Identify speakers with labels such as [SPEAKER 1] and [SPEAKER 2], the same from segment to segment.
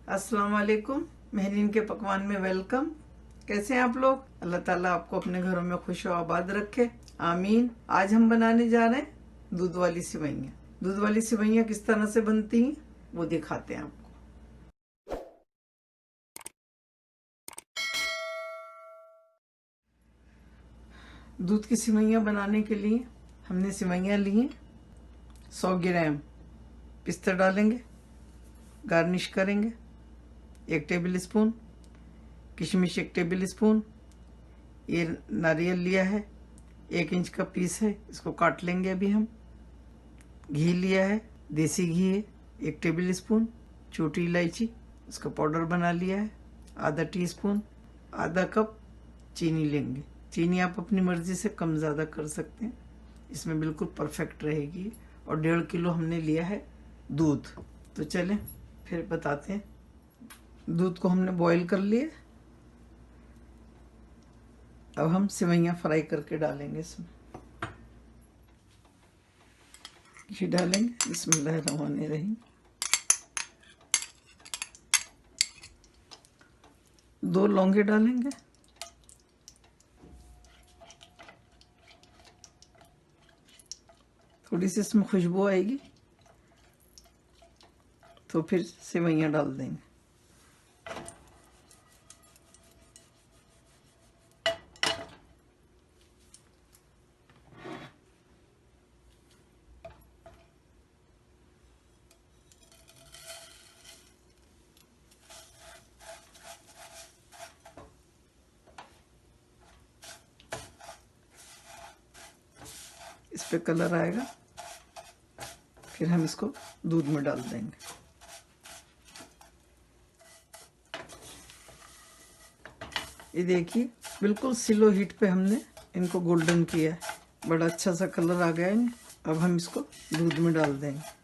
[SPEAKER 1] अस्सलाम वालेकुम। महरीन के पकवान में वेलकम। कैसे हैं आप लोग? अल्लाह ताला आपको अपने घरों में खुश और आबाद रखे, आमीन। आज हम बनाने जा रहे हैं दूध वाली सिवैयाँ। दूध वाली सिवैयाँ किस तरह से बनती हैं वो दिखाते हैं आपको। दूध की सिवैयाँ बनाने के लिए हमने सिवैयाँ ली हैं। 100 ग्राम पिस्ता डालेंगे, गार्निश करेंगे। 1 टेबल स्पून किशमिश, 1 टेबल स्पून। ये नारियल लिया है, 1 इंच का पीस है, इसको काट लेंगे अभी हम। घी लिया है, देसी घी है, 1 टेबल स्पून। छोटी इलायची, इसका पाउडर बना लिया है, आधा टीस्पून। आधा कप चीनी लेंगे। चीनी आप अपनी मर्जी से कम ज़्यादा कर सकते हैं, इसमें बिल्कुल परफेक्ट रहेगी। और 1.5 किलो हमने लिया है दूध। तो चलें फिर बताते हैं। दूध को हमने बॉईल कर लिया। अब हम सिवैयाँ फ्राई करके डालेंगे इसमें। घी डालेंगे, बिस्मिल्लाहिर्रहमानिर्रहीम। 2 लौंगे डालेंगे, थोड़ी सी इसमें खुशबू आएगी तो फिर सिवैयाँ डाल देंगे। इस पे कलर आएगा, फिर हम इसको दूध में डाल देंगे। ये देखिए, बिल्कुल स्लो हीट पे हमने इनको गोल्डन किया है। बड़ा अच्छा सा कलर आ गया है। अब हम इसको दूध में डाल देंगे।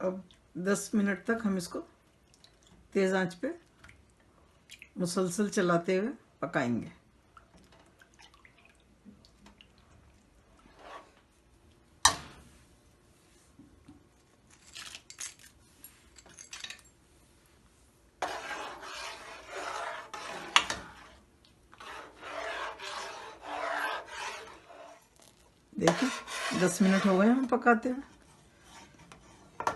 [SPEAKER 1] अब 10 मिनट तक हम इसको तेज़ आंच पे मुसलसल चलाते हुए पकाएंगे। देखिए 10 मिनट हो गए हम पकाते हुए,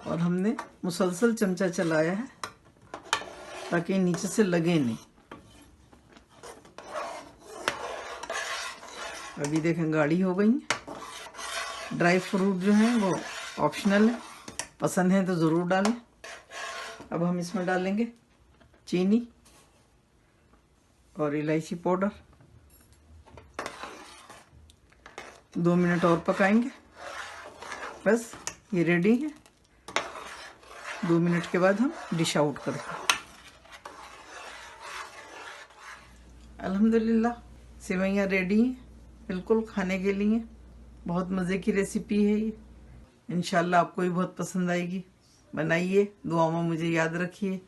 [SPEAKER 1] और हमने मुसलसल चमचा चलाया है ताकि नीचे से लगे नहीं। अभी देखें गाढ़ी हो गई है। ड्राई फ्रूट जो है वो ऑप्शनल है, पसंद है तो ज़रूर डालें। अब हम इसमें डालेंगे चीनी और इलायची पाउडर। 2 मिनट और पकाएंगे, बस ये रेडी है। 2 मिनट के बाद हम डिश आउट करते हैं। अल्हम्दुलिल्लाह सिवैयाँ रेडी हैं, बिल्कुल खाने के लिए। बहुत मज़े की रेसिपी है ये। इंशाल्लाह आपको भी बहुत पसंद आएगी। बनाइए, दुआ में मुझे याद रखिए।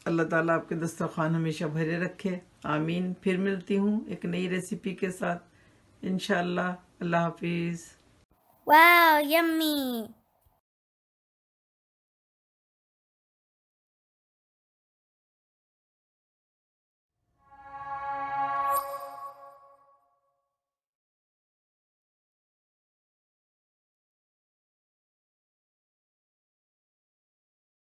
[SPEAKER 1] अल्लाह ताला आपके दस्तरखान हमेशा भरे रखे, आमीन। फिर मिलती हूँ एक नई रेसिपी के साथ इंशाल्लाह। अल्लाह हाफिज़।
[SPEAKER 2] Wow, yummy!